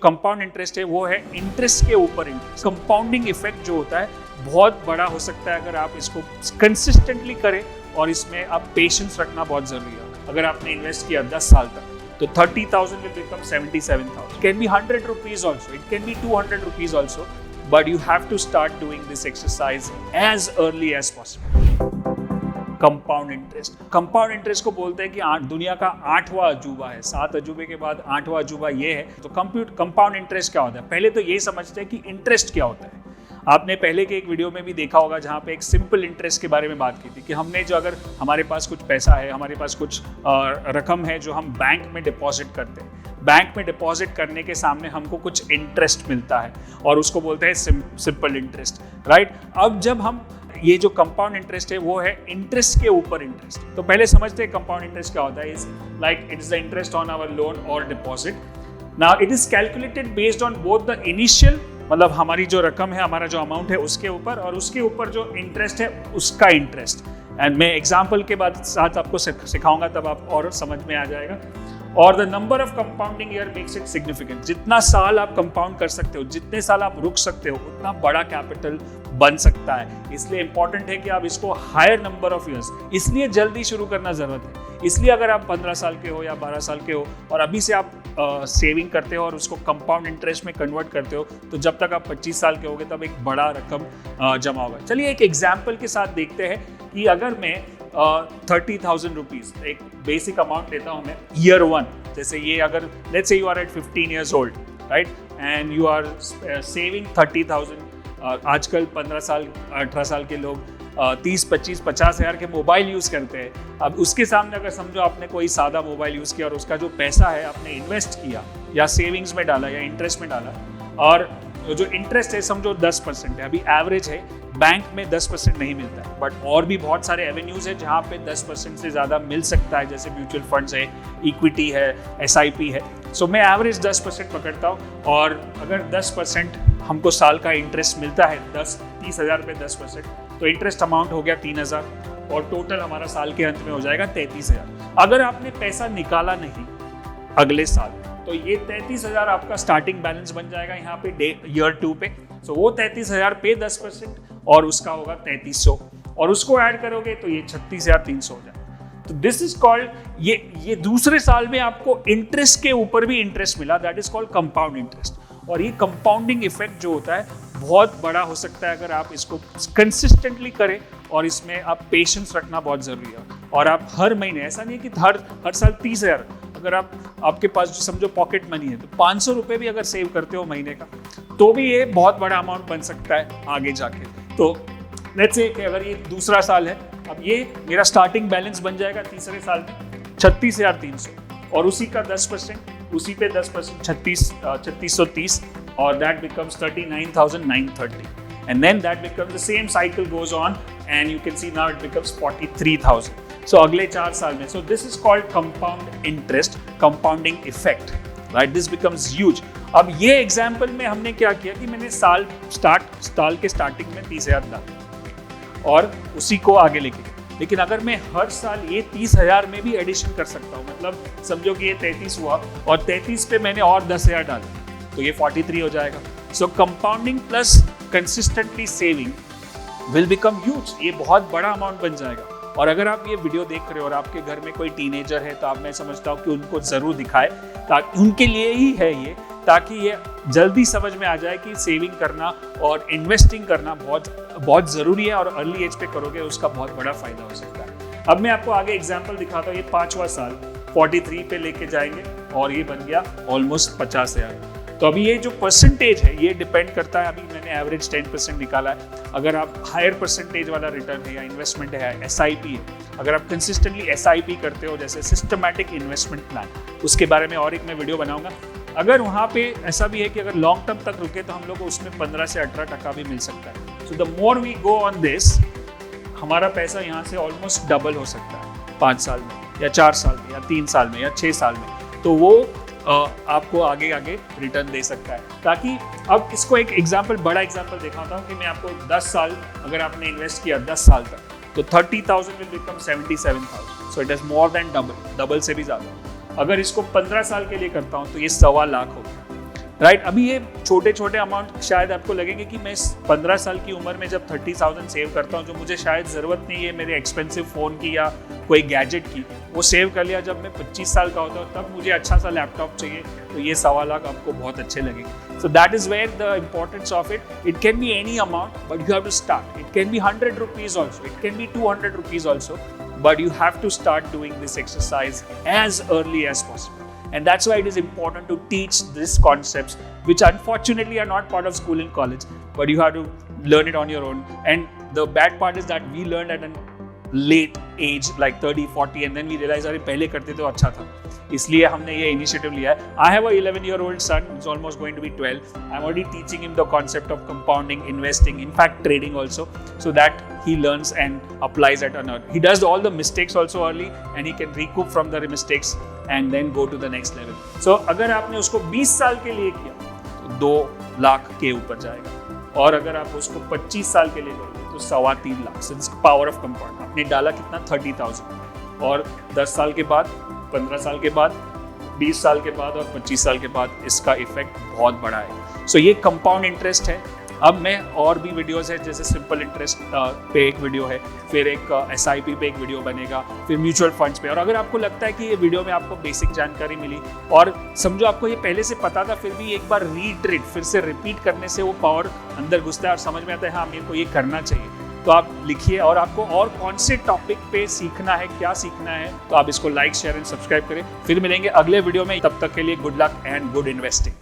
Compound interest है वो है इंटरेस्ट के ऊपर इंटरेस्ट। कंपाउंडिंग इफेक्ट जो होता है बहुत बड़ा हो सकता है अगर आप इसको कंसिस्टेंटली करें और इसमें आप पेशेंस रखना बहुत जरूरी है। अगर आपने इन्वेस्ट किया 10 साल तक तो 30,000 will become 77,000. It can be 100 rupees also, it can be 200 rupees also, but you have to start doing this exercise as early as possible. Compound interest को बोलते हैं कि दुनिया का 8वां अजूबा है। 7 अजूबे के बाद 8वां अजूबा ये है। तो कंपाउंड इंटरेस्ट क्या होता है? पहले तो ये समझते हैं कि इंटरेस्ट क्या होता है। आपने पहले के एक वीडियो में भी देखा होगा जहाँ पे एक सिंपल इंटरेस्ट के बारे में बात की थी कि हमने जो अगर हमारे पास कुछ पैसा है, हमारे पास कुछ रकम है जो हम बैंक में डिपॉजिट करते हैं, बैंक में डिपॉजिट करने के सामने हमको कुछ इंटरेस्ट मिलता है और उसको बोलते हैं सिंपल इंटरेस्ट, राइट। अब जब हम ये जो कंपाउंड इंटरेस्ट है वो है इंटरेस्ट के ऊपर इंटरेस्ट। तो पहले समझते हैं कंपाउंड इंटरेस्ट क्या होता है। Is like it is the interest on our loan और deposit. Now it is calculated based on both the initial, मतलब हमारी जो रकम है, हमारा जो अमाउंट है उसके ऊपर, और उसके ऊपर जो इंटरेस्ट है उसका इंटरेस्ट। एंड मैं एग्जाम्पल के बाद साथ आपको सिखाऊंगा, तब आप और समझ में आ जाएगा। और the number of compounding year makes it significant. जितना साल आप कंपाउंड कर सकते हो, जितने साल आप रुक सकते हो, उतना बड़ा कैपिटल बन सकता है। इसलिए इंपॉर्टेंट है कि आप इसको हायर नंबर ऑफ ईयर्स, इसलिए जल्दी शुरू करना जरूरत है। इसलिए अगर आप 15 साल के हो या 12 साल के हो और अभी से आप सेविंग करते हो और उसको कंपाउंड इंटरेस्ट में कन्वर्ट करते हो, तो जब तक आप 25 साल के होगे तब एक बड़ा रकम जमा होगा। चलिए एक एग्जाम्पल के साथ देखते हैं कि अगर मैं 30,000 रुपीज एक बेसिक अमाउंट लेता हूँ मैं ईयर 1। जैसे ये अगर let's say you are at 15 years old, right, and you are saving 30,000। आजकल 15 साल 18 साल के लोग 30, 25, 50 हज़ार के मोबाइल यूज़ करते हैं। अब उसके सामने अगर समझो आपने कोई सादा मोबाइल यूज़ किया और उसका जो पैसा है आपने इन्वेस्ट किया या सेविंग्स में डाला या इंटरेस्ट में डाला, और जो इंटरेस्ट है समझो 10% है, अभी एवरेज है, बैंक में 10% नहीं मिलता है, बट और भी बहुत सारे एवेन्यूज़ है जहाँ पे 10% से ज़्यादा मिल सकता है, जैसे म्यूचुअल फंड्स है, इक्विटी है, SIP है। सो मैं एवरेज 10% पकड़ता हूँ, और अगर 10% हमको साल का इंटरेस्ट मिलता है 30 हज़ार पे 10%, तो इंटरेस्ट अमाउंट हो गया 3,000 और टोटल हमारा साल के अंत में हो जाएगा 33,000। अगर आपने पैसा निकाला नहीं अगले साल, तो ये 33,000 आपका स्टार्टिंग बैलेंस बन जाएगा यहाँ पे ईयर 2 पे। सो वो 33,000 पे 10% और उसका होगा 3300, और उसको ऐड करोगे तो ये 36,300 हो जाएगा। तो दिस इज कॉल्ड, ये दूसरे साल में आपको इंटरेस्ट के ऊपर भी इंटरेस्ट मिला, that is called compound interest. और ये कंपाउंडिंग इफेक्ट जो होता है बहुत बड़ा हो सकता है अगर आप इसको कंसिस्टेंटली करें, और इसमें आप पेशेंस रखना बहुत ज़रूरी है। और आप हर महीने, ऐसा नहीं है कि हर साल 30,000, अगर आपके पास जो समझो पॉकेट मनी है तो 500 रुपये भी अगर सेव करते हो महीने का, तो भी ये बहुत बड़ा अमाउंट बन सकता है आगे जाके। तो लेट्स से कि अगर ये दूसरा साल है, अब ये मेरा स्टार्टिंग बैलेंस बन जाएगा तीसरे साल में 36,300, और उसी का 10%, उसी पे 10% 3630, और that becomes 39,930, and then that becomes the same cycle goes on, and you can see now it becomes 43,000। So अगले 4 साल में, so this is called compound interest, compounding effect, right. This becomes huge. अब ये example में हमने क्या किया कि मैंने साल के स्टार्टिंग में 30,000 डाला और उसी को आगे लेके गया। लेकिन अगर मैं हर साल ये 30,000 में भी एडिशन कर सकता हूँ, मतलब समझो कि ये 33 हुआ और 33 पे मैंने और 10,000 डाला, तो ये 43 हो जाएगा। So compounding plus consistently saving will become huge. ये बहुत बड़ा अमाउंट बन जाएगा। और अगर आप ये वीडियो देख रहे हो और आपके घर में कोई टीनेजर है, तो आप, मैं समझता हूँ कि उनको ज़रूर दिखाए, ताकि उनके लिए ही है ये, ताकि ये जल्दी समझ में आ जाए कि सेविंग करना और इन्वेस्टिंग करना बहुत ज़रूरी है, और अर्ली एज पे करोगे उसका बहुत बड़ा फ़ायदा हो सकता है। अब मैं आपको आगे एग्जांपल दिखाता हूँ। ये 5वां साल 43 पे लेके जाएंगे और ये बन गया ऑलमोस्ट 50,000। तो अभी ये जो परसेंटेज है ये डिपेंड करता है, अभी मैंने एवरेज 10% निकाला है। अगर आप हायर परसेंटेज वाला रिटर्न है या इन्वेस्टमेंट है, SIP है, अगर आप कंसिस्टेंटली SIP करते हो, जैसे सिस्टमैटिक इन्वेस्टमेंट प्लान, उसके बारे में और एक मैं वीडियो बनाऊंगा। अगर वहाँ पे ऐसा भी है कि अगर लॉन्ग टर्म तक रुके तो हम लोग को उसमें 15 से 18% भी मिल सकता है। So the more we go on this, हमारा पैसा यहाँ से ऑलमोस्ट डबल हो सकता है 5 साल में या 4 साल में या 3 साल में या 6 साल में। तो वो आपको आगे रिटर्न दे सकता है। ताकि अब इसको एक एग्जाम्पल, बड़ा एग्जाम्पल दिखाता हूँ कि मैं आपको 10 साल अगर आपने इन्वेस्ट किया 10 साल तक, तो 30,000 will become 77,000। So it is more than double से भी ज़्यादा। अगर इसको 15 साल के लिए करता हूँ तो ये 1.25 लाख होगा। राइट अभी ये छोटे छोटे अमाउंट शायद आपको लगेंगे कि मैं 15 साल की उम्र में जब 30,000 सेव करता हूँ, जो मुझे शायद ज़रूरत नहीं है मेरे एक्सपेंसिव फ़ोन की या कोई गैजेट की, वो सेव कर लिया जब मैं 25 साल का होता हूँ, तब मुझे अच्छा सा लैपटॉप चाहिए, तो ये 1.25 लाख आपको बहुत अच्छे लगेंगे. So that is where the importance of it. It can be any amount but you have to start. It can be 100 rupees also, it can be 200 rupees also, but you have to start doing this exercise as early as possible. And that's why it is important to teach these concepts, which unfortunately are not part of school and college, but you have to learn it on your own. And the bad part is that we learned at a late age, like 30, 40, and then we realize अरे पहले करते तो अच्छा था, इसलिए हमने ये initiative लिया है. I have a 11-year-old son, he's almost going to be 12. I'm already teaching him the concept of compounding, investing, in fact trading also, so that he learns and applies at an early. He does all the mistakes also early, and he can recoup from the mistakes and then go to the next level. So अगर आपने उसको 20 साल के लिए किया तो 2 लाख के ऊपर जाएगा, और अगर आप उसको 25 साल के लिए करोगे तो 3.25 lakh. Since power of compound आपने डाला कितना 30,000, और 10 साल के बाद, 15 साल के बाद, 20 साल के बाद और 25 साल के बाद इसका इफेक्ट बहुत बड़ा है. सो ये कंपाउंड इंटरेस्ट है. अब मैं और भी वीडियोस है, जैसे सिंपल इंटरेस्ट पे एक वीडियो है, फिर एक SIP पे एक वीडियो बनेगा, फिर म्यूचुअल फंड्स पे. और अगर आपको लगता है कि ये वीडियो में आपको बेसिक जानकारी मिली और समझो आपको ये पहले से पता था, फिर भी एक बार रीट्रीट, फिर से रिपीट करने से वो पावर अंदर घुसता है और समझ में आता है हाँ मेरे को ये करना चाहिए, तो आप लिखिए. और आपको और कौन से टॉपिक पे सीखना है, क्या सीखना है, तो आप इसको लाइक, शेयर एंड सब्सक्राइब करें. फिर मिलेंगे अगले वीडियो में. तब तक के लिए good luck and good investing.